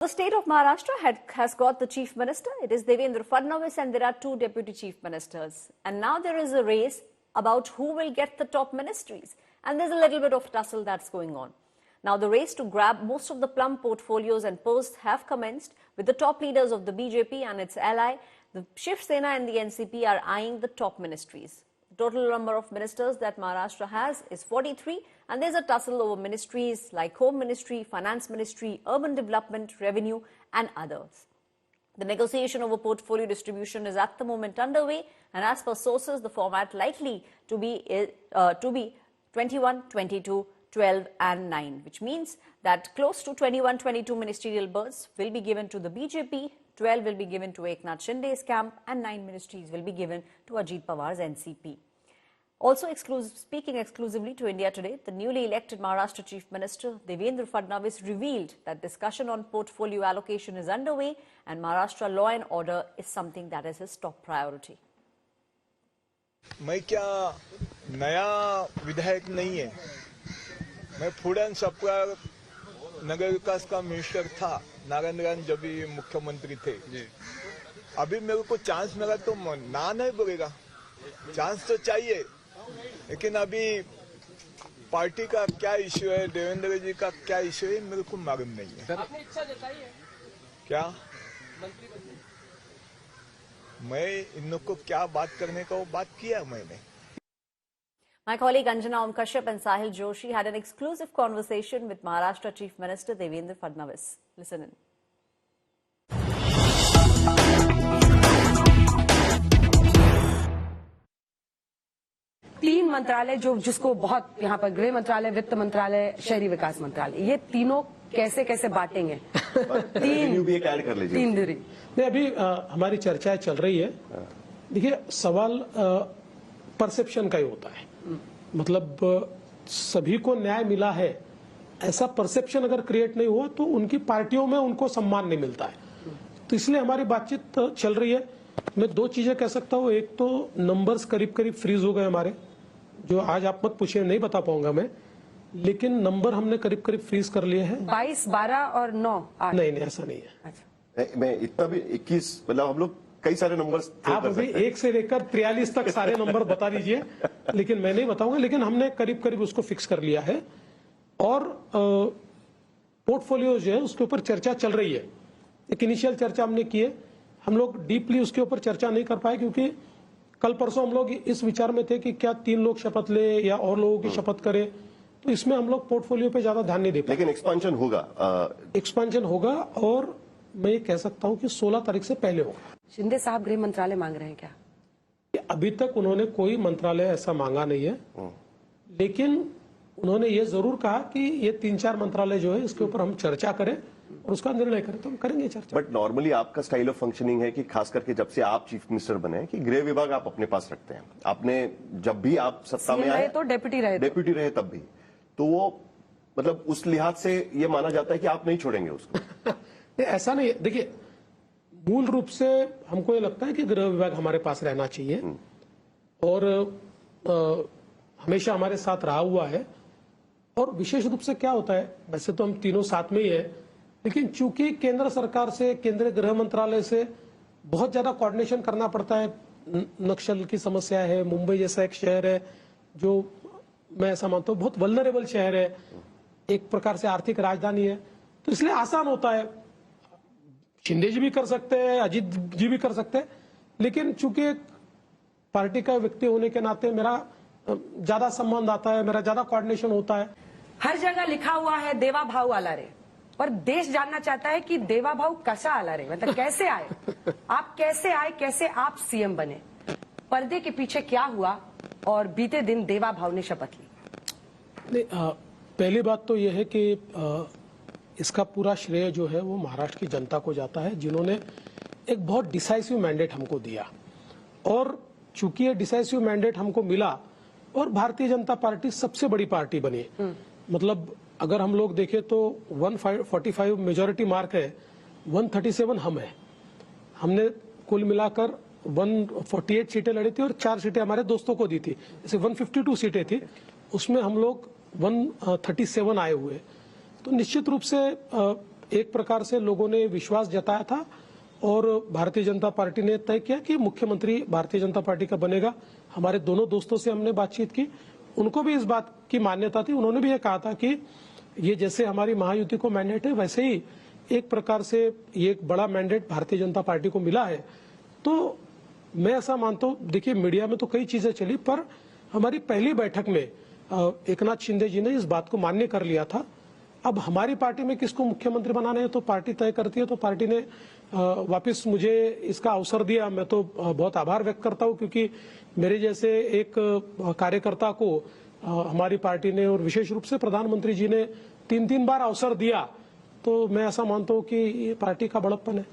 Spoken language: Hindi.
The state of Maharashtra has got the chief minister. It is Devendra Fadnavis, and there are two deputy chief ministers. And now there is a race about who will get the top ministries. And there's a little bit of tussle that's going on. Now the race to grab most of the plum portfolios and posts have commenced, with the top leaders of the BJP and its ally, the Shiv Sena and the NCP, are eyeing the top ministries. The total number of ministers that Maharashtra has is 43, and there's a tussle over ministries like Home Ministry, Finance Ministry, Urban Development, Revenue and others. The negotiation over portfolio distribution is at the moment underway, and as per sources, the format likely to be 21, 22, 12 and 9, which means that close to 21-22 ministerial berths will be given to the BJP, 12 will be given to Eknath Shinde's camp, and 9 ministries will be given to Ajit Pawar's NCP. Also speaking exclusively to India Today, the newly elected Maharashtra Chief Minister Devendra Fadnavis revealed that discussion on portfolio allocation is underway and Maharashtra law and order is something that is his top priority. मैं क्या नया विधायक नहीं है, मैं फूड एंड सप्लाई नगर विकास का मिनिस्टर था नारायण जब भी मुख्यमंत्री थे। अभी मेरे को चांस मिला तो ना नहीं बोलेगा, चांस तो चाहिए, लेकिन अभी पार्टी का क्या इश्यू है, देवेंद्र जी का क्या इश्यू है, मेरे को मालूम नहीं है। आपने इच्छा जताई है क्या? मैं इन लोग को क्या बात करने का वो बात किया मैंने। My colleague Anjana Om Kashyap and Sahil Joshi had an exclusive conversation with Maharashtra Chief Minister Devendra Fadnavis. Listen in. तीन मंत्रालय जिसको बहुत यहाँ पर गृह मंत्रालय, वित्त मंत्रालय, शहरी विकास मंत्रालय, ये तीनों कैसे कैसे बांटेंगे? तीन भी ऐड कर लीजिए। तीन दूरी नहीं, अभी हमारी चर्चाएं चल रही है। देखिए, सवाल परसेप्शन का ही होता है, मतलब सभी को न्याय मिला है ऐसा परसेप्शन अगर क्रिएट नहीं हुआ तो उनकी पार्टियों में उनको सम्मान नहीं मिलता है। तो इसलिए हमारी बातचीत चल रही है। मैं दो चीजें कह सकता हूँ, एक तो नंबर्स करीब करीब फ्रीज हो गए हमारे, जो आज आप मत पूछिए, नहीं बता पाऊंगा मैं, लेकिन नंबर हमने करीब करीब फ्रीज कर लिए हैं। 22, 12 और 9, 8। नहीं, ऐसा नहीं है। अच्छा। मैं इतना भी 21, मतलब हम लोग कई सारे नंबर्स आप अभी 1 से लेकर 43 तक सारे नंबर बता दीजिए, लेकिन मैं नहीं बताऊंगा, लेकिन हमने करीब करीब उसको फिक्स कर लिया है। और पोर्टफोलियो जो है उसके ऊपर चर्चा चल रही है। एक इनिशियल चर्चा हमने की है, हम लोग डीपली उसके ऊपर चर्चा नहीं कर पाए क्योंकि कल परसों हम लोग इस विचार में थे कि क्या 3 लोग शपथ ले या और लोगों की शपथ करें, तो इसमें हम लोग पोर्टफोलियो पे ज्यादा ध्यान नहीं दे पाए। लेकिन एक्सपेंशन होगा, एक्सपेंशन होगा, और मैं ये कह सकता हूं कि 16 तारीख से पहले होगा। शिंदे साहब गृह मंत्रालय मांग रहे हैं क्या? अभी तक उन्होंने कोई मंत्रालय ऐसा मांगा नहीं है, लेकिन उन्होंने ये जरूर कहा कि ये 3-4 मंत्रालय जो है इसके ऊपर हम चर्चा करें और उसका निर्णय करें, तो हम करेंगे चर्चा। बट नॉर्मली आपका स्टाइल ऑफ फंक्शनिंग है कि खास करके जब से आप चीफ मिनिस्टर बने कि गृह विभाग आप अपने पास रखते हैं। आपने जब भी आप सत्ता में आए तो डेप्यूटी रहे तब भी, तो वो मतलब उस लिहाज से ये माना जाता है कि आप नहीं छोड़ेंगे उसको। नहीं, ऐसा नहीं है। देखिए, मूल रूप से हमको ये लगता है कि गृह विभाग हमारे पास रहना चाहिए और हमेशा हमारे साथ रहा हुआ है। और विशेष रूप से क्या होता है, वैसे तो हम तीनों साथ में ही है, लेकिन चूंकि केंद्र सरकार से, केंद्रीय गृह मंत्रालय से बहुत ज्यादा कोऑर्डिनेशन करना पड़ता है। नक्सल की समस्या है, मुंबई जैसा एक शहर है जो मैं ऐसा मानता हूँ बहुत वल्नरेबल शहर है, एक प्रकार से आर्थिक राजधानी है, तो इसलिए आसान होता है। शिंदे जी भी कर सकते हैं, अजीत जी भी कर सकते हैं, लेकिन चूंकि एक पार्टी का व्यक्ति होने के नाते मेरा ज्यादा संबंध आता है, मेरा ज्यादा कोऑर्डिनेशन होता है। हर जगह लिखा हुआ है देवा भाव आला रे, पर देश जानना चाहता है कि देवा भाव कैसा आला रे, मतलब कैसे आए आप, कैसे आए, कैसे आप सीएम बने, पर्दे के पीछे क्या हुआ, और बीते दिन देवा भाव ने शपथ ली। पहली बात तो यह है कि इसका पूरा श्रेय जो है वो महाराष्ट्र की जनता को जाता है, जिन्होंने एक बहुत डिसाइसिव मैंडेट हमको दिया। और चूंकि ये डिसाइसिव मैंडेट हमको मिला और भारतीय जनता पार्टी सबसे बड़ी पार्टी बनी, मतलब अगर हम लोग देखें तो 145 मेजॉरिटी मार्क है, 137 हम है। हमने कुल मिलाकर 148 सीटें लड़ी थी और 4 सीटें हमारे दोस्तों को दी थी, जैसे 152 सीटें थी, उसमें हम लोग 137 आए हुए। तो निश्चित रूप से एक प्रकार से लोगों ने विश्वास जताया था और भारतीय जनता पार्टी ने तय किया कि मुख्यमंत्री भारतीय जनता पार्टी का बनेगा। हमारे दोनों दोस्तों से हमने बातचीत की, उनको भी इस बात की मान्यता थी। उन्होंने भी ये कहा था कि ये जैसे हमारी महायुति को मैंडेट है, वैसे ही एक प्रकार से ये एक बड़ा मैंडेट भारतीय जनता पार्टी को मिला है। तो मैं ऐसा मानता हूँ, देखिए मीडिया में तो कई चीजें चली, पर हमारी पहली बैठक में एकनाथ शिंदे जी ने इस बात को मान्य कर लिया था। अब हमारी पार्टी में किसको मुख्यमंत्री बनाना है तो पार्टी तय करती है। तो पार्टी ने वापस मुझे इसका अवसर दिया, मैं तो बहुत आभार व्यक्त करता हूँ, क्योंकि मेरे जैसे एक कार्यकर्ता को हमारी पार्टी ने और विशेष रूप से प्रधानमंत्री जी ने 3-3 बार अवसर दिया। तो मैं ऐसा मानता हूँ कि ये पार्टी का बड़प्पन है।